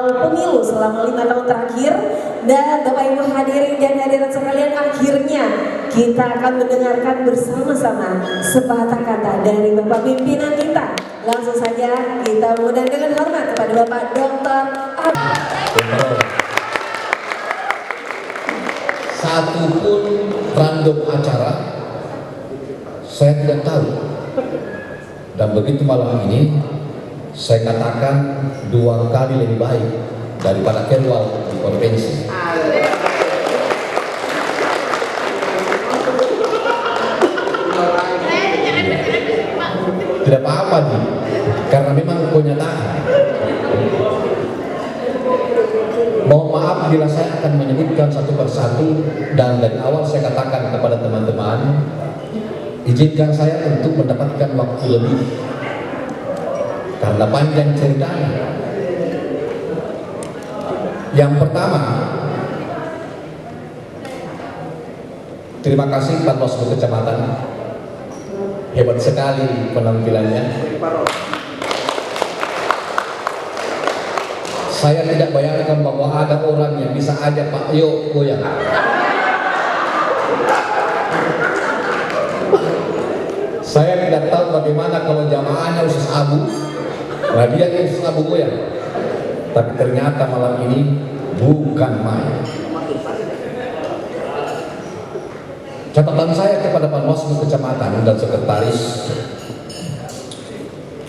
Pemilu selama 5 tahun terakhir. Dan Bapak Ibu hadirin dan hadirat sekalian, akhirnya kita akan mendengarkan bersama-sama sepatah kata dari Bapak pimpinan kita. Langsung saja kita mengundang dengan hormat kepada Bapak Dr. Satu pun random acara saya tidak tahu, dan begitu malam ini saya katakan 2 kali lebih baik daripada Kerwal di konvensi. Tidak apa-apa nih, karena memang kenyataan. Mohon maaf bila saya akan menyebutkan satu persatu, dan dari awal saya katakan kepada teman-teman, izinkan saya untuk mendapatkan waktu lebih karena panjang ceritanya. Yang pertama, terima kasih Pak Bawaslu Kecamatan, hebat sekali penampilannya. Saya tidak bayangkan bahwa ada orang yang bisa aja Pak Yo goyang. Saya tidak tahu bagaimana kalau jamaahnya usus abu, nah dia usus abu goyang. Tapi ternyata malam ini bukan main. Catatan saya kepada Pak Bawaslu Kecamatan dan Sekretaris,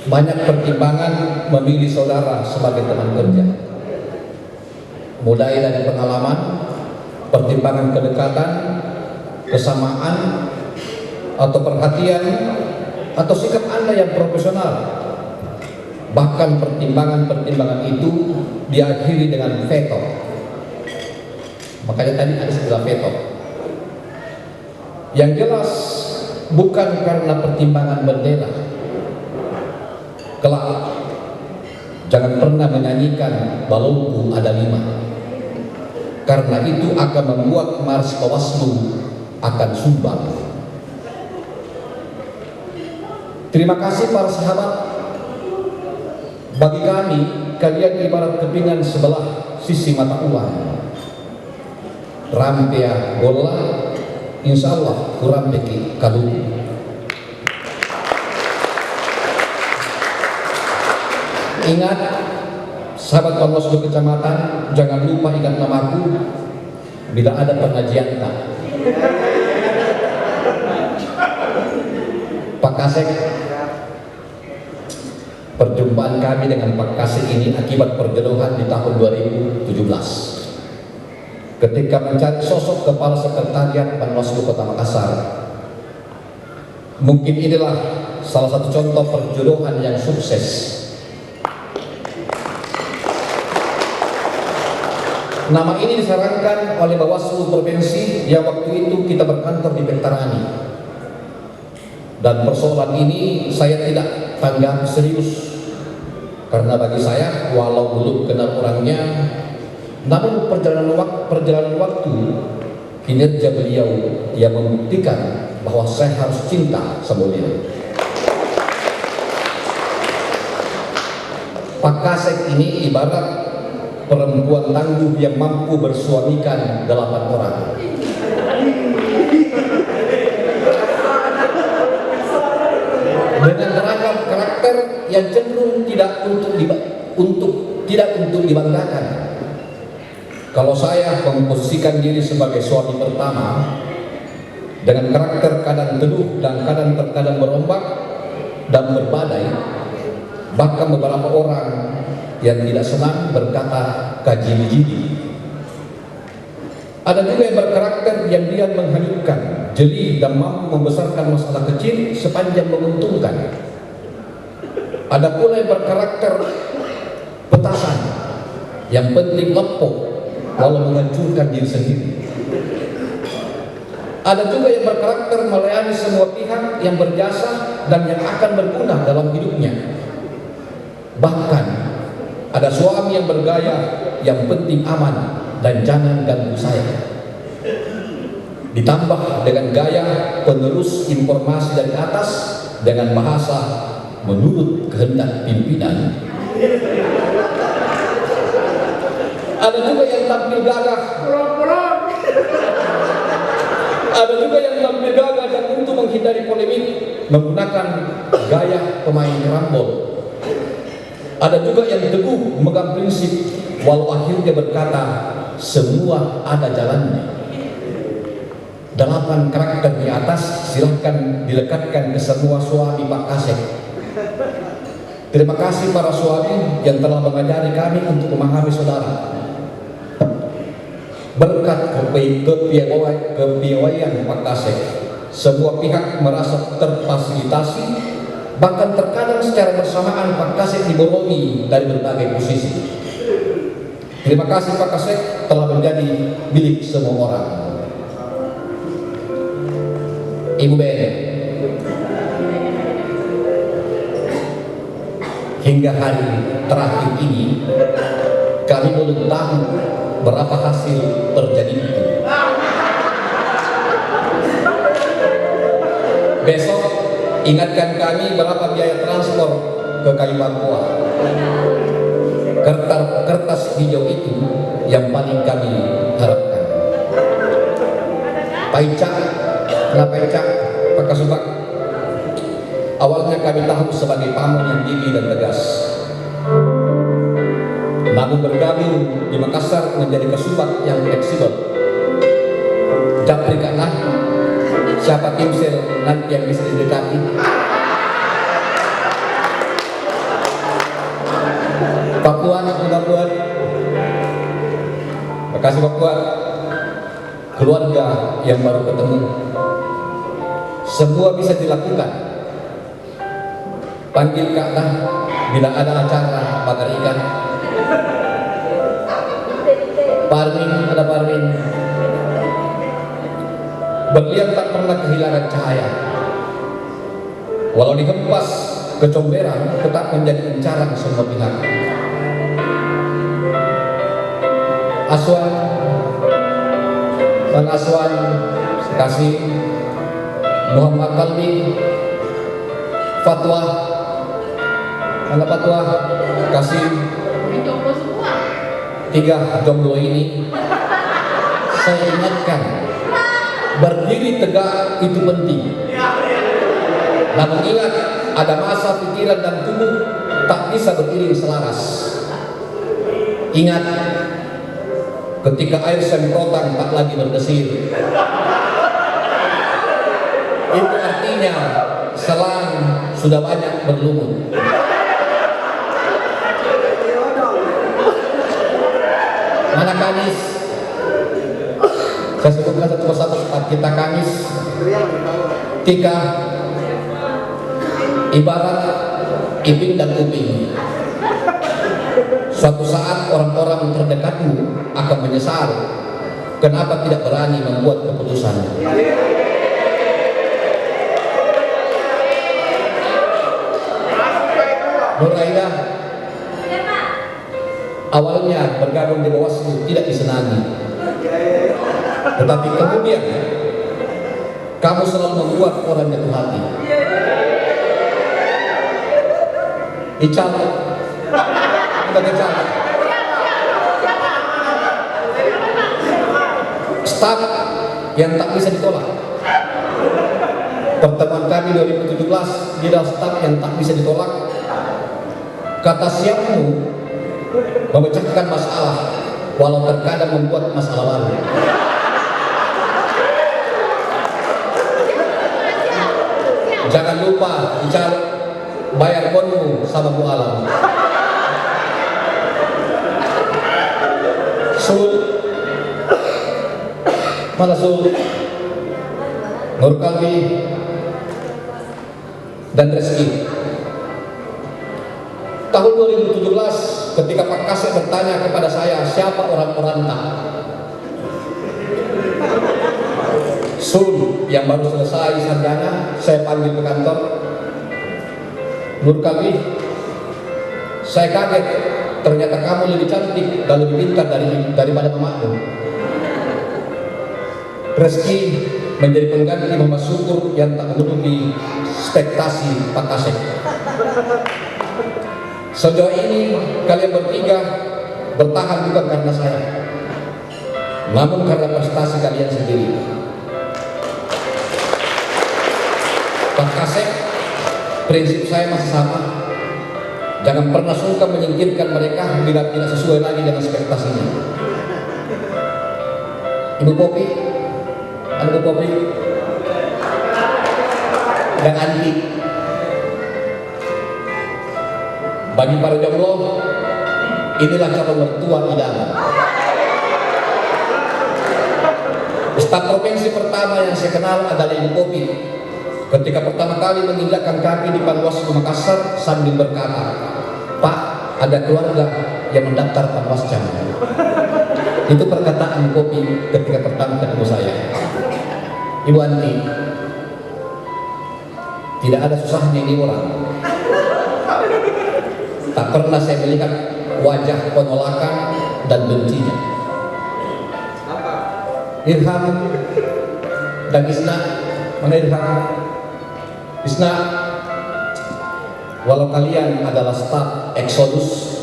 banyak pertimbangan memilih saudara sebagai teman kerja. Mulai dari pengalaman, pertimbangan kedekatan, kesamaan, atau perhatian, atau sikap Anda yang profesional. Bahkan pertimbangan-pertimbangan itu diakhiri dengan veto. Makanya tadi ada istilah veto. Yang jelas bukan karena pertimbangan bendera. Kelak jangan pernah menyanyikan balonku ada 5, karena itu akan membuat Mars Bawaslu akan sumbang. Terima kasih para sahabat. Bagi kami, kalian ibarat kepingan sebelah sisi mata uang. Rampia bola, insya Allah kurang beki kalung. Ingat, sahabat Pak Bawaslu Kecamatan, jangan lupa ingat namaku bila ada pengajian tak. Pak Kasek, perjumpaan kami dengan Pak Kasek ini akibat perjodohan di tahun 2017. Ketika mencari sosok kepala sekretariat Pak Bawaslu Kota Makassar, mungkin inilah salah satu contoh perjodohan yang sukses. Nama ini disarankan oleh Bawaslu Provinsi yang waktu itu kita berkantor di Pentarani. Dan persoalan ini saya tidak tanggap serius, karena bagi saya walau belum kenal orangnya, namun perjalanan waktu kinerja beliau yang membuktikan bahwa saya harus cinta sama beliau. Pak Kasek ini ibarat perempuan tangguh yang mampu bersuamikan 8 orang. Dengan beragam karakter yang cenderung tidak untuk dibanggakan. Kalau saya memposisikan diri sebagai suami pertama, dengan karakter kadang teduh dan kadang berombak dan berbadai, bahkan beberapa orang yang tidak senang berkata kaji-jiji. Ada juga yang berkarakter yang dia menghanyutkan, jeli dan mampu membesarkan masalah kecil sepanjang menguntungkan. Ada pula yang berkarakter petasan, yang penting lepok walau menghancurkan diri sendiri. Ada juga yang berkarakter melayani semua pihak yang berjasa dan yang akan berguna dalam hidupnya. Bahkan ada suami yang bergaya, yang penting aman dan jangan ganggu saya. Ditambah dengan gaya penerus informasi dari atas dengan bahasa menurut kehendak pimpinan. Ada juga yang tampil gagah. Ada juga yang tampil gagah dan untuk menghindari polemik menggunakan gaya pemain rambol. Ada juga yang teguh memegang prinsip walau akhirnya berkata semua ada jalannya. 8 karakter di atas silahkan dilekatkan ke semua suami Pak Kasek. Terima kasih para suami yang telah mengajari kami untuk memahami saudara. Berkat kepiawaian Pak Kasek, semua pihak merasa terfasilitasi, bahkan terkadang secara bersamaan Pak Kasek diborongi dari berbagai posisi. Terima kasih Pak Kasek telah menjadi milik semua orang. Ibu Ben, hingga hari terakhir ini kami belum tahu berapa hasil terjadi itu. Besok ingatkan kami berapa biaya transport ke Kayu Papua. Kertas hijau itu yang paling kami harapkan. Paicak, Paicak, Pak Kasubag. Awalnya kami tahu sebagai pamong yang gigih dan tegas. Namun bergabung di Makassar menjadi Kasubag yang fleksibel. Japrikanlah siapa tim sel nanti yang bisa didekati. Pak Puan, makasih Pak Puan. Keluarga yang baru ketemu, semua bisa dilakukan. Panggil Kak Nah bila ada acara bakar ikan. Parmin, ada Parmin. Berlian tak pernah kehilangan cahaya. Walau dihempas kecomberan, tetap menjadi incaran semua pihak. Aswan, Bang Aswan, kasih. Muhammad Kalbi, Fatwa, mana Fatwa, kasih. 3 jomblo ini saya ingatkan, berdiri tegak itu penting. Namun ingat, ada masa pikiran dan tubuh tak bisa beriring selaras. Ingat, ketika air semprotan tak lagi berdesir, itu artinya selang sudah banyak berlumut. Mana Kamis? Saya sebutkan satu persatu saat kita Kamis. 3 ibarat Iping dan Uping. Suatu saat orang-orang terdekatmu akan menyesal kenapa tidak berani membuat keputusan. Nur Aida, awalnya bergabung di Bawaslu tidak disenangi, tetapi kemudian kamu selalu membuat orang jatuh hati. Ical, kita Ical. Staf yang tak bisa ditolak. Pertemuan kami 2017 dia staf yang tak bisa ditolak. Kata siapmu memecahkan masalah walau terkadang membuat masalah baru. Jangan lupa Ical, bayar bonmu sama Bu Alam. Sul, mana Sul? Nur Kalbi dan Reski. Tahun 2017 ketika Pak Kasek bertanya kepada saya siapa orang perantau, Sun yang baru selesai sarjana saya panggil ke kantor. Nur Kalbi, saya kaget ternyata kamu lebih cantik dan lebih pintar daripada mamamu. Reski menjadi pengganti Mama Syukur yang tak memenuhi ekspektasi Pak Kasek. Sejauh ini kalian bertiga bertahan bukan karena saya, namun karena prestasi kalian sendiri. Pak Kasep, prinsip saya masih sama. Jangan pernah suka menyingkirkan mereka bila tidak sesuai lagi dengan ekspektasinya. Ibu Popi, Ibu Popi, dan Andi. Bagi para jomblo, inilah calon mertua idaman. Staf provinsi pertama yang saya kenal adalah Ibu Popi. Ketika pertama kali menginjakkan kaki di Panwaslu Makassar sambil berkata, "Pak, ada keluarga yang mendaftar Panwascam." Itu perkataan Popi ketika pertama ketemu saya. Ibu Anti, tidak ada susahnya ini orang. Tak pernah saya melihat wajah penolakan dan bencinya. Irham dan Isna, mana Irham? Isna, walau kalian adalah staf Exodus,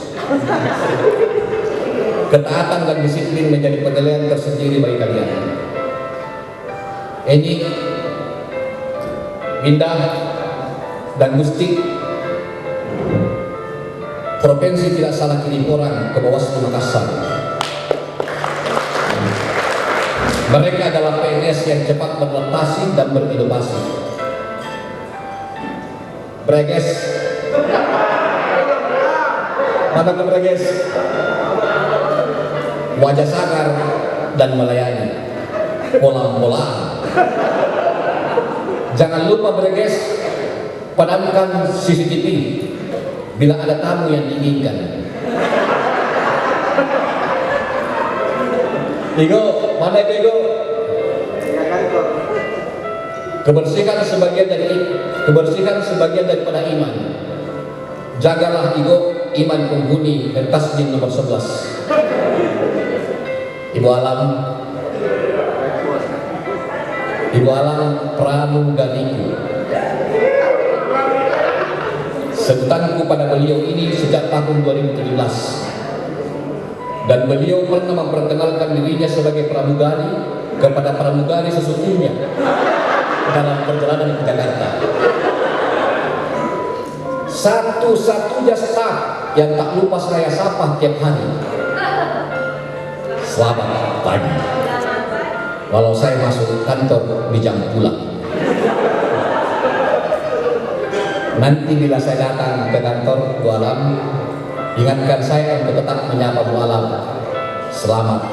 ketaatan dan disiplin menjadi penilaian tersendiri bagi kalian. Eni, Indah, dan Gusti, provinsi tidak salah kirim orang ke Bawaslu Makassar. Mereka adalah PNS yang cepat beradaptasi dan berinovasi. Breges, mana ke Breges? Wajah sagar dan melayani, pola-pola. Jangan lupa Breges, padamkan CCTV bila ada tamu yang diinginkan. Igo, mana Igo? Kebersihan sebagian daripada iman. Jagalah Igo, iman penghuni Tasjid nomor 11. Ibu Alam Pramugariku. Sebutanku pada beliau ini sejak tahun 2017. Dan beliau pernah memperkenalkan dirinya sebagai pramugari kepada pramugari sesungguhnya dalam perjalanan ke Jakarta. Satu-satunya staf yang tak lupa saya sapa tiap hari, "Selamat pagi," walau saya masuk kantor di jam pulang. Nanti bila saya datang ke kantor Bu Alam, ingatkan saya untuk tetap menyapa Bu Alam. Selamat.